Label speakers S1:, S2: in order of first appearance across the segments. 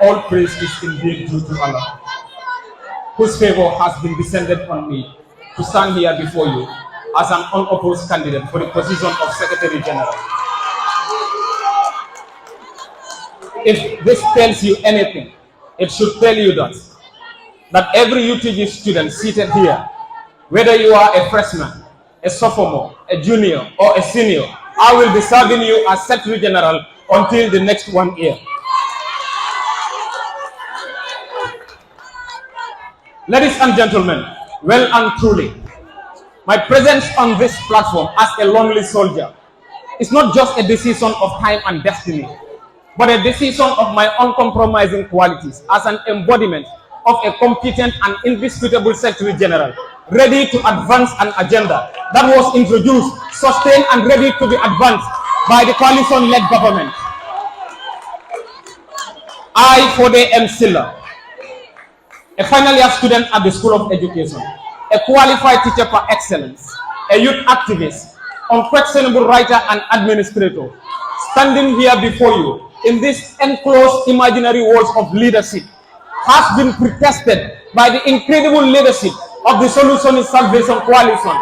S1: All praise is indeed due to Allah, whose favor has been descended on me to stand here before you as an unopposed candidate for the position of Secretary General. If this tells you anything, it should tell you that every UTG student seated here, whether you are a freshman, a sophomore, a junior, or a senior, I will be serving you as Secretary General until the next 1 year. Ladies and gentlemen, well and truly, my presence on this platform as a lonely soldier is not just a decision of time and destiny, but a decision of my uncompromising qualities as an embodiment of a competent and indisputable Secretary General, ready to advance an agenda that was introduced, sustained, and ready to be advanced by the coalition-led government. I, Foday M. Sillah, a final year student at the School of Education, a qualified teacher par excellence, a youth activist, unquestionable writer and administrator, standing here before you in this enclosed imaginary walls of leadership, has been pretested by the incredible leadership of the Solution is Salvation Coalition,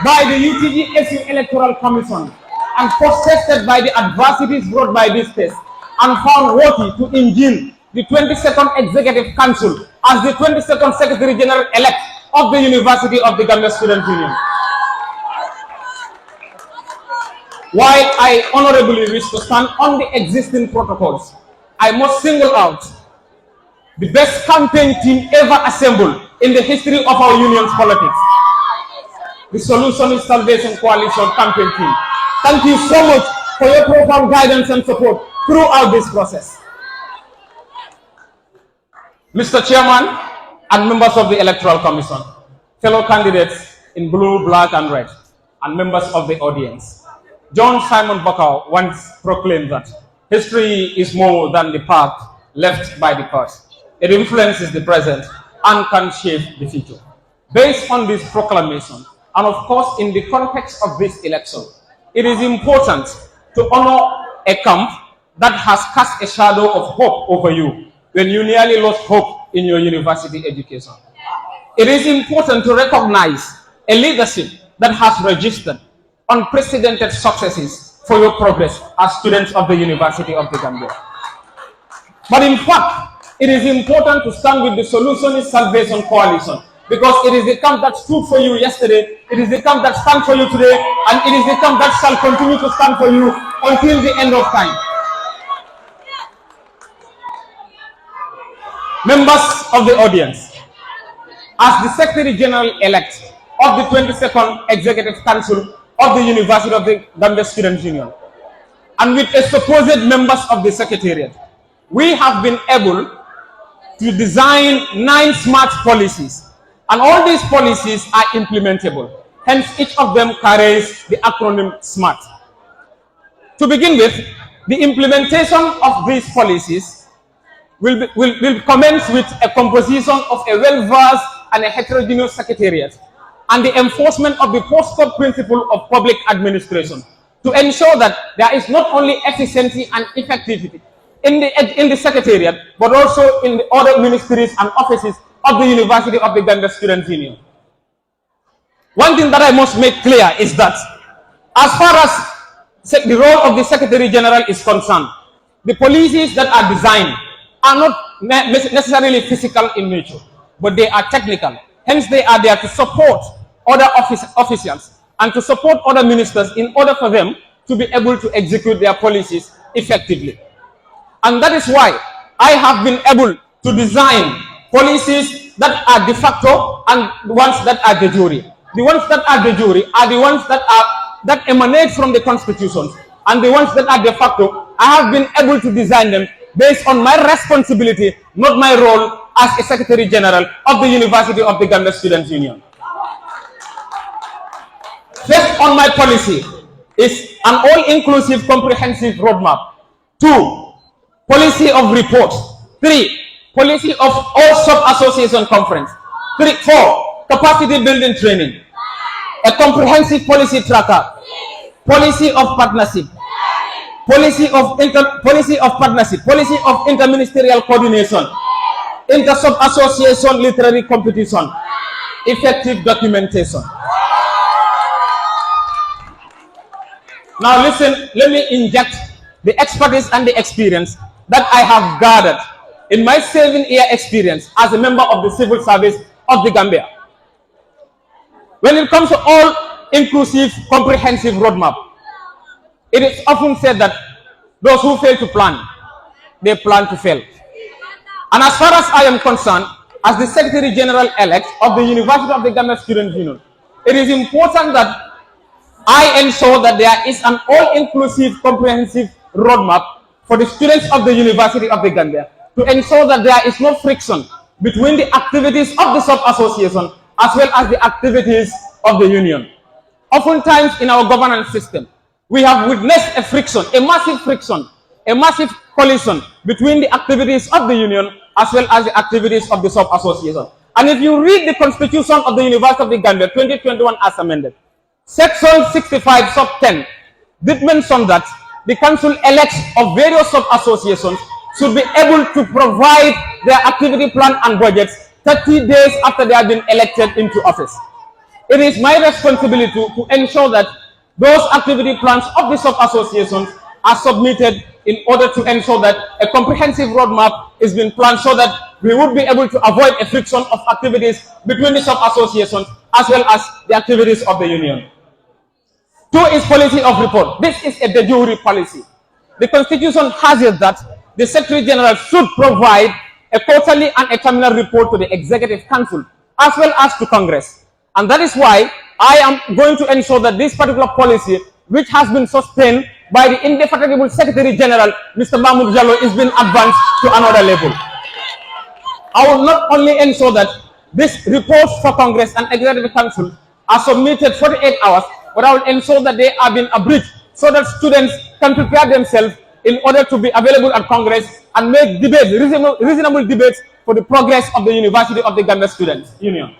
S1: by the UTG-SU Electoral Commission, and contested by the adversities brought by this test, and found worthy to engine the 22nd Executive Council as the 22nd Secretary General-elect of the University of the Gambia Student Union. While I honorably wish to stand on the existing protocols, I must single out the best campaign team ever assembled in the history of our union's politics, the Solution is Salvation Coalition campaign team. Thank you so much for your profound guidance and support throughout this process. Mr. Chairman and members of the Electoral Commission, fellow candidates in blue, black, and red, and members of the audience, John Simon Bakau once proclaimed that history is more than the path left by the past. It influences the present and can shape the future. Based on this proclamation, and of course in the context of this election, it is important to honor a camp that has cast a shadow of hope over you when you nearly lost hope in your university education. It is important to recognize a leadership that has registered unprecedented successes for your progress as students of the University of the Gambia. But in fact, it is important to stand with the Solution is Salvation Coalition, because it is the camp that stood for you yesterday, it is the camp that stands for you today, and it is the camp that shall continue to stand for you until the end of time. Members of the audience, as the Secretary General-elect of the 22nd Executive Council of the University of the Gambia Student Union, and with a supposed members of the Secretariat, we have been able to design 9 smart policies, and all these policies are implementable. Hence, each of them carries the acronym SMART. To begin with, the implementation of these policies will commence with a composition of a well-versed and a heterogeneous secretariat, and the enforcement of the postcode principle of public administration to ensure that there is not only efficiency and effectivity in the secretariat, but also in the other ministries and offices of the University of the Gambia Student Union. One thing that I must make clear is that as far as the role of the Secretary General is concerned, the policies that are designed are not necessarily physical in nature, but they are technical. Hence, they are there to support other officials and to support other ministers in order for them to be able to execute their policies effectively. And that is why I have been able to design policies that are de facto and the ones that are de jure. The ones that are de jure are the ones that emanate from the constitutions, and the ones that are de facto, I have been able to design them based on my responsibility, not my role as a Secretary General of the University of the Gambia Student Union. First on my policy is an all-inclusive comprehensive roadmap. 2, policy of reports. 3, policy of all sub-association conference. 4, capacity building training. A comprehensive policy tracker. Policy of partnership. policy of partnership, policy of interministerial coordination, inter-sub-association literary competition, effective documentation. Now listen, let me inject the expertise and the experience that I have gathered in my 7-year experience as a member of the civil service of the Gambia. When it comes to all-inclusive, comprehensive roadmap, it is often said that those who fail to plan, they plan to fail. And as far as I am concerned, as the Secretary General-elect of the University of the Gambia Students' Union, it is important that I ensure that there is an all-inclusive, comprehensive roadmap for the students of the University of the Gambia to ensure that there is no friction between the activities of the sub-association as well as the activities of the union. Oftentimes in our governance system, we have witnessed a friction, a massive collision between the activities of the union as well as the activities of the sub-association. And if you read the Constitution of the University of the Gambia 2021 as amended, Section 65 sub 10 did mention that the council elects of various sub-associations should be able to provide their activity plan and budgets 30 days after they have been elected into office. It is my responsibility to ensure that those activity plans of the sub-associations are submitted in order to ensure that a comprehensive roadmap is being planned so that we would be able to avoid a friction of activities between the sub-associations as well as the activities of the union. 2 is policy of report. This is a de jure policy. The Constitution has it that the Secretary General should provide a quarterly and a terminal report to the Executive Council as well as to Congress. And that is why I am going to ensure that this particular policy, which has been sustained by the indefatigable Secretary General, Mr. Mahmoud Jallo, is being advanced to another level. I will not only ensure that these reports for Congress and Executive Council are submitted 48 hours, but I will ensure that they are being abridged so that students can prepare themselves in order to be available at Congress and make debates, reasonable debates for the progress of the University of the Gambia Students' Union.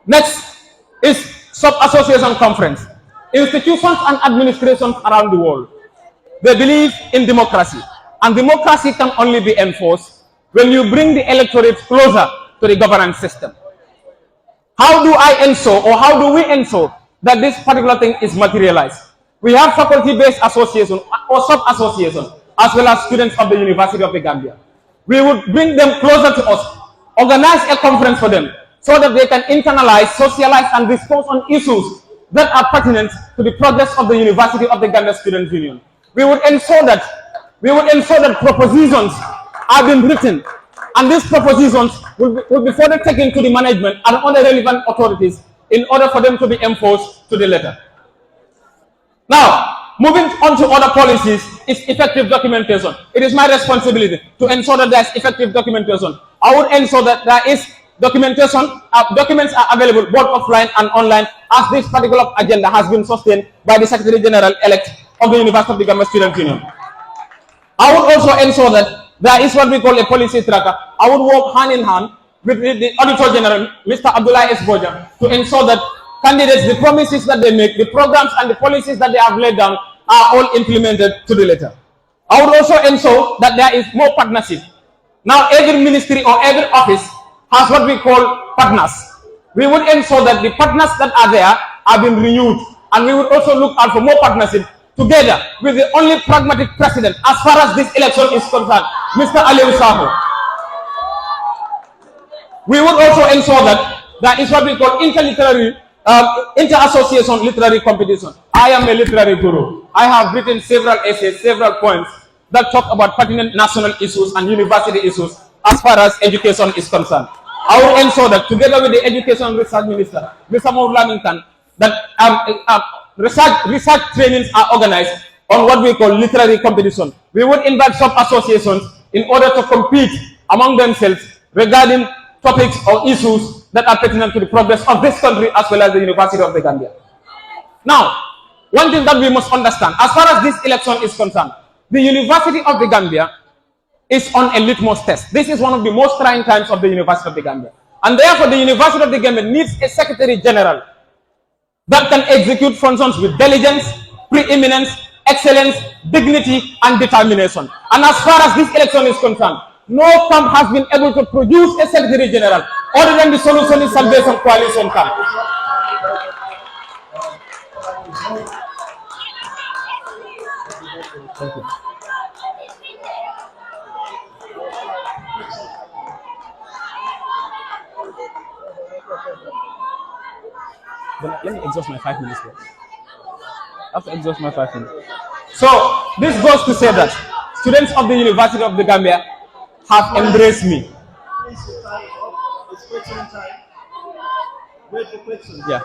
S1: Next is sub-association conference. Institutions and administrations around the world, they believe in democracy, and democracy can only be enforced when you bring the electorate closer to the governance system. How do I ensure, or how do we ensure that this particular thing is materialized? We have faculty-based association or sub-association as well as students of the University of the Gambia. We would bring them closer to us, organize a conference for them so that they can internalize, socialize, and discuss on issues that are pertinent to the progress of the University of the Gambia Students' Union. We would ensure that propositions are being written, and these propositions will be further taken to the management and other relevant authorities in order for them to be enforced to the letter. Now, moving on to other policies is effective documentation. It is my responsibility to ensure that there is effective documentation. I would ensure that there is documentation, documents are available both offline and online, as this particular agenda has been sustained by the Secretary General-elect of the University of the Gambia Students' Union. I would also ensure that there is what we call a policy tracker. I would work hand in hand with the Auditor General, Mr. Abdullah S. Boja, to ensure that candidates, the promises that they make, the programs and the policies that they have laid down are all implemented to the letter. I would also ensure that there is more partnership. Now, every ministry or every office has what we call partners. We would ensure that the partners that are there are being renewed, and we would also look out for more partnership together with the only pragmatic president as far as this election is concerned, Mr. Aliou Saho. We would also ensure that there is what we call inter-association literary competition. I am a literary guru. I have written several essays, several poems that talk about pertinent national issues and university issues as far as education is concerned. I will ensure that together with the Education Research Minister, Mr. Lamington, that research trainings are organized on what we call literary competition. We would invite sub-associations in order to compete among themselves regarding topics or issues that are pertinent to the progress of this country as well as the University of the Gambia. Now, one thing that we must understand, as far as this election is concerned, the University of the Gambia is on a litmus test. This is one of the most trying times of the University of the Gambia. And therefore, the University of the Gambia needs a Secretary General that can execute functions with diligence, preeminence, excellence, dignity, and determination. And as far as this election is concerned, no camp has been able to produce a Secretary General other than the Solution is Salvation Coalition camp. Thank you. Then let me exhaust my 5 minutes. I have to exhaust my 5 minutes. So this goes to say that students of the University of the Gambia have embraced me. It's question time. Wait for questions. Yeah.